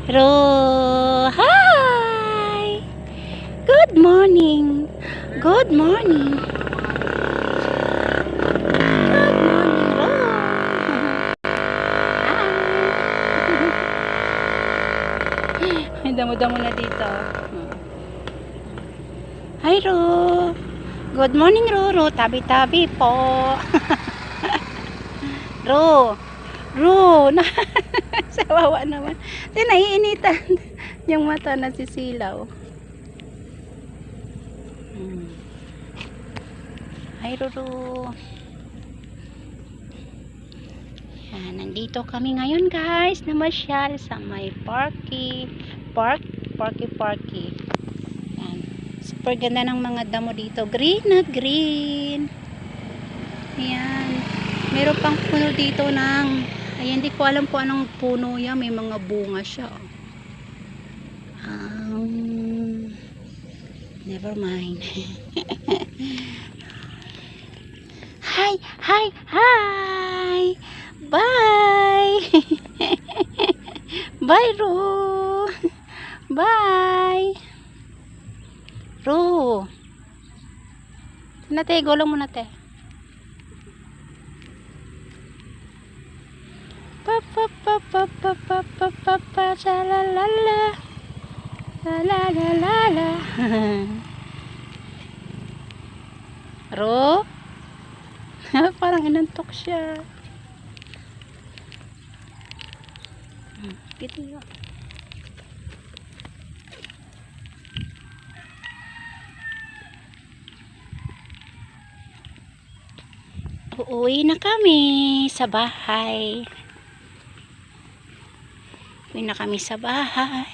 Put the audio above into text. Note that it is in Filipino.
Ro, hi! Good morning. Good morning. Good morning, Ro. Hi. May damo-damo na dito. Hi, Ro. Good morning, Ro. Tabi-tabi po. Ro. Ro. Sawawa naman. Naiinitan yung mata na sisilaw. Hi, Ruru. Yan, nandito kami ngayon guys, namasyal sa may parky. Yan. Super ganda ng mga damo dito. Green na green. Yan. Meron pang puno dito ng, ay hindi ko alam kung anong puno yan. May mga bunga siya. Never mind. Hi, hi, hi. Bye. Bye, Ro. Bye. Ro. Nate, gulong mo nate. Pa pa pa pa pa pa pa pa pa la la la. La la la la la. Ro. Parang inantok siya. Video. Uuwi na kami sa bahay. Uwi na kami sa bahay.